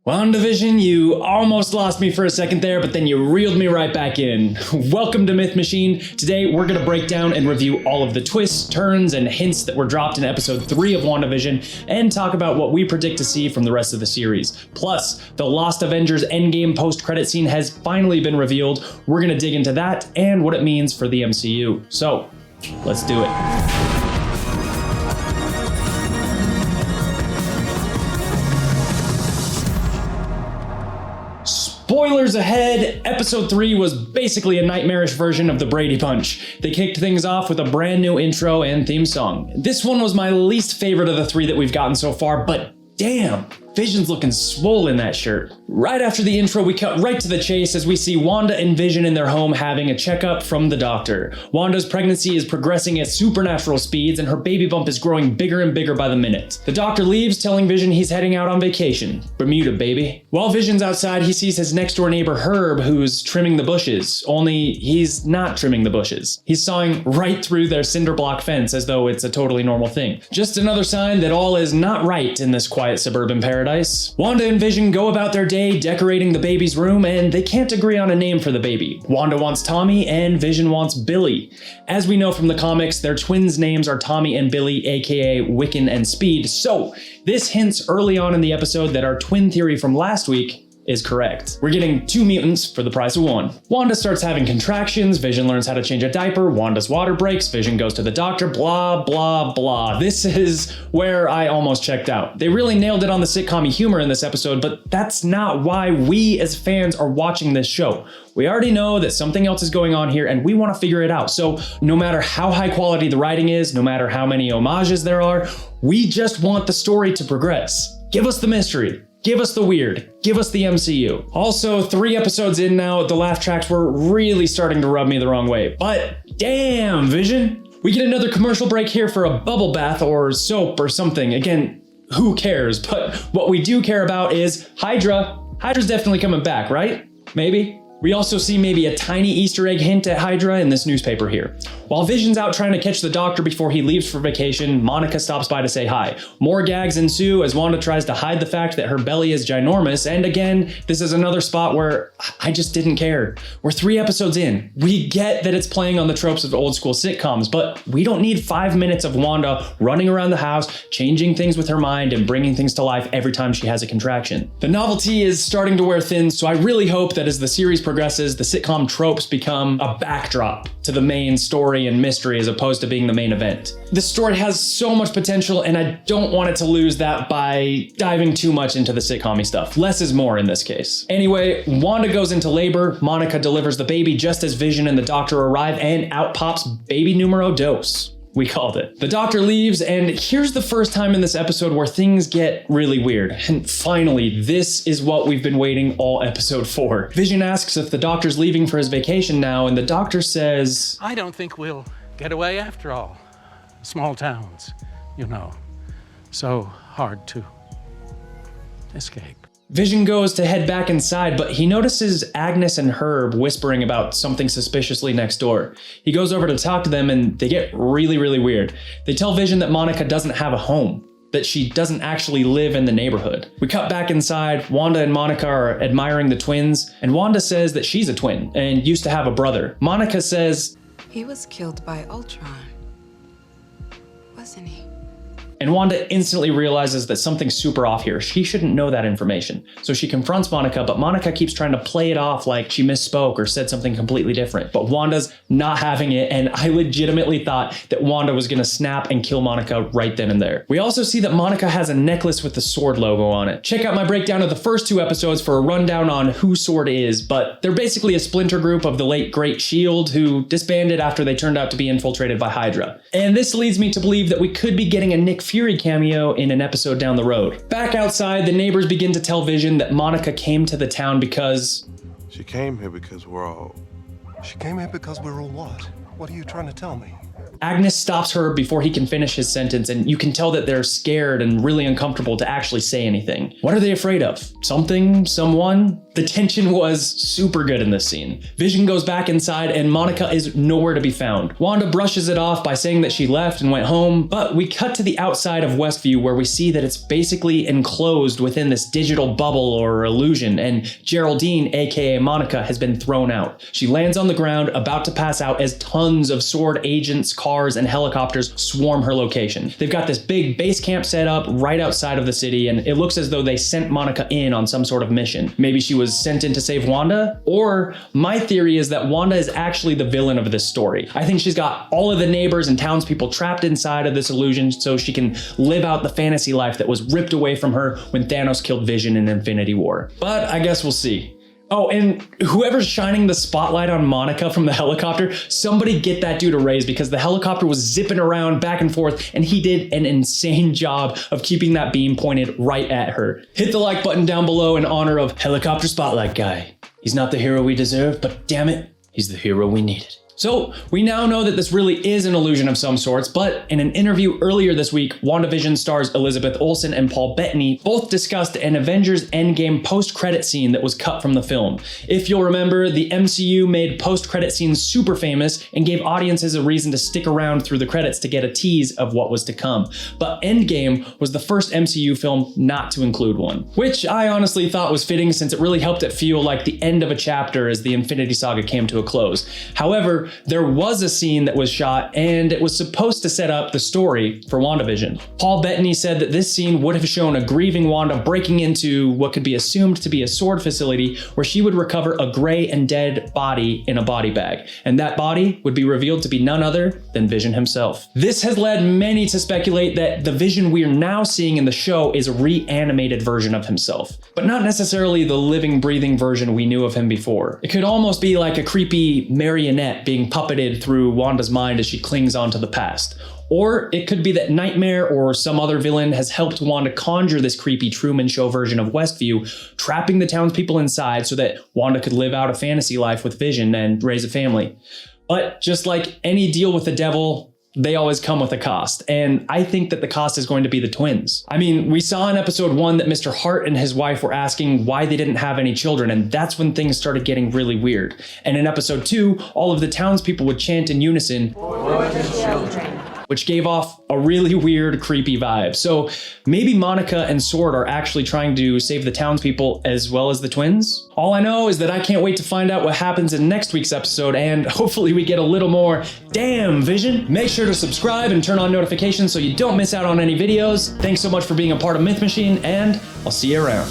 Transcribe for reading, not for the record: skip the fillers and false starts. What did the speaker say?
WandaVision, you almost lost me for a second there, but then you reeled me right back in. Welcome to MythMachine. Today, we're going to break down and review all of the twists, turns, and hints that were dropped in episode 3 of WandaVision, and talk about what we predict to see from the rest of the series. Plus, the lost Avengers Endgame post-credit scene has finally been revealed. We're going to dig into that and what it means for the MCU. So, let's do it. Spoilers ahead, episode 3 was basically a nightmarish version of the Brady Bunch. They kicked things off with a brand new intro and theme song. This one was my least favorite of the 3 that we've gotten so far, but damn, Vision's looking swole in that shirt. Right after the intro, we cut right to the chase as we see Wanda and Vision in their home having a checkup from the doctor. Wanda's pregnancy is progressing at supernatural speeds and her baby bump is growing bigger and bigger by the minute. The doctor leaves, telling Vision he's heading out on vacation. Bermuda, baby. While Vision's outside, he sees his next door neighbor Herb, who's trimming the bushes. Only he's not trimming the bushes. He's sawing right through their cinder block fence as though it's a totally normal thing. Just another sign that all is not right in this quiet suburban paradise. Wanda and Vision go about their day decorating the baby's room, and they can't agree on a name for the baby. Wanda wants Tommy and Vision wants Billy. As we know from the comics, their twins' names are Tommy and Billy, aka Wiccan and Speed, so this hints early on in the episode that our twin theory from last week is correct. We're getting 2 mutants for the price of 1. Wanda starts having contractions, Vision learns how to change a diaper, Wanda's water breaks, Vision goes to the doctor, blah, blah, blah. This is where I almost checked out. They really nailed it on the sitcom humor in this episode, but that's not why we as fans are watching this show. We already know that something else is going on here and we want to figure it out. So no matter how high quality the writing is, no matter how many homages there are, we just want the story to progress. Give us the mystery. Give us the weird. Give us the MCU. Also, 3 episodes in now, the laugh tracks were really starting to rub me the wrong way. But damn, Vision. We get another commercial break here for a bubble bath or soap or something. Again, who cares? But what we do care about is Hydra. Hydra's definitely coming back, right? Maybe. We also see maybe a tiny Easter egg hint at Hydra in this newspaper here. While Vision's out trying to catch the doctor before he leaves for vacation, Monica stops by to say hi. More gags ensue as Wanda tries to hide the fact that her belly is ginormous, and again, this is another spot where I just didn't care. We're 3 episodes in. We get that it's playing on the tropes of old school sitcoms, but we don't need 5 minutes of Wanda running around the house, changing things with her mind and bringing things to life every time she has a contraction. The novelty is starting to wear thin, so I really hope that as the series progresses, the sitcom tropes become a backdrop to the main story and mystery as opposed to being the main event. This story has so much potential and I don't want it to lose that by diving too much into the sitcom-y stuff. Less is more in this case. Anyway, Wanda goes into labor, Monica delivers the baby just as Vision and the doctor arrive, and out pops baby numero dos. We called it. The doctor leaves, and here's the first time in this episode where things get really weird. And finally, this is what we've been waiting all episode for. Vision asks if the doctor's leaving for his vacation now, and the doctor says, I don't think we'll get away after all. Small towns, you know, so hard to escape. Vision goes to head back inside, but he notices Agnes and Herb whispering about something suspiciously next door. He goes over to talk to them and they get really, really weird. They tell Vision that Monica doesn't have a home, that she doesn't actually live in the neighborhood. We cut back inside, Wanda and Monica are admiring the twins, and Wanda says that she's a twin and used to have a brother. Monica says, he was killed by Ultron, wasn't he? And Wanda instantly realizes that something's super off here. She shouldn't know that information. So she confronts Monica, but Monica keeps trying to play it off like she misspoke or said something completely different. But Wanda's not having it, and I legitimately thought that Wanda was gonna snap and kill Monica right then and there. We also see that Monica has a necklace with the S.w.o.r.d logo on it. Check out my breakdown of the first 2 episodes for a rundown on who S.w.o.r.d is, but they're basically a splinter group of the late great S.h.i.e.L.D. who disbanded after they turned out to be infiltrated by Hydra. And this leads me to believe that we could be getting a Nick Fury cameo in an episode down the road. Back outside, the neighbors begin to tell Vision that Monica came to the town because... She came here because we're all... She came here because we're all what? What are you trying to tell me? Agnes stops her before he can finish his sentence, and you can tell that they're scared and really uncomfortable to actually say anything. What are they afraid of? Something? Someone? The tension was super good in this scene. Vision goes back inside and Monica is nowhere to be found. Wanda brushes it off by saying that she left and went home, but we cut to the outside of Westview where we see that it's basically enclosed within this digital bubble or illusion, and Geraldine, aka Monica, has been thrown out. She lands on the ground, about to pass out as tons of S.w.o.r.d agents, cars, and helicopters swarm her location. They've got this big base camp set up right outside of the city, and it looks as though they sent Monica in on some sort of mission. Maybe she was sent in to save Wanda, or my theory is that Wanda is actually the villain of this story. I think she's got all of the neighbors and townspeople trapped inside of this illusion so she can live out the fantasy life that was ripped away from her when Thanos killed Vision in Infinity War. But I guess we'll see. Oh, and whoever's shining the spotlight on Monica from the helicopter, somebody get that dude a raise, because the helicopter was zipping around back and forth and he did an insane job of keeping that beam pointed right at her. Hit the like button down below in honor of Helicopter Spotlight Guy. He's not the hero we deserve, but damn it, he's the hero we needed. So we now know that this really is an illusion of some sorts, but in an interview earlier this week, WandaVision stars Elizabeth Olsen and Paul Bettany both discussed an Avengers Endgame post-credit scene that was cut from the film. If you'll remember, the MCU made post-credit scenes super famous and gave audiences a reason to stick around through the credits to get a tease of what was to come. But Endgame was the first MCU film not to include one, which I honestly thought was fitting since it really helped it feel like the end of a chapter as the Infinity Saga came to a close. However, there was a scene that was shot and it was supposed to set up the story for WandaVision. Paul Bettany said that this scene would have shown a grieving Wanda breaking into what could be assumed to be a S.w.o.r.d facility where she would recover a gray and dead body in a body bag, and that body would be revealed to be none other than Vision himself. This has led many to speculate that the Vision we're now seeing in the show is a reanimated version of himself, but not necessarily the living, breathing version we knew of him before. It could almost be like a creepy marionette being puppeted through Wanda's mind as she clings onto the past. Or it could be that Nightmare or some other villain has helped Wanda conjure this creepy Truman Show version of Westview, trapping the townspeople inside so that Wanda could live out a fantasy life with Vision and raise a family. But just like any deal with the devil, they always come with a cost, and I think that the cost is going to be the twins. I mean, we saw in episode 1 that Mr. Hart and his wife were asking why they didn't have any children, and that's when things started getting really weird. And in episode 2, all of the townspeople would chant in unison, "For the children," which gave off a really weird, creepy vibe. So maybe Monica and S.w.o.r.d are actually trying to save the townspeople as well as the twins? All I know is that I can't wait to find out what happens in next week's episode, and hopefully we get a little more damn Vision. Make sure to subscribe and turn on notifications so you don't miss out on any videos. Thanks so much for being a part of MythMachine, and I'll see you around.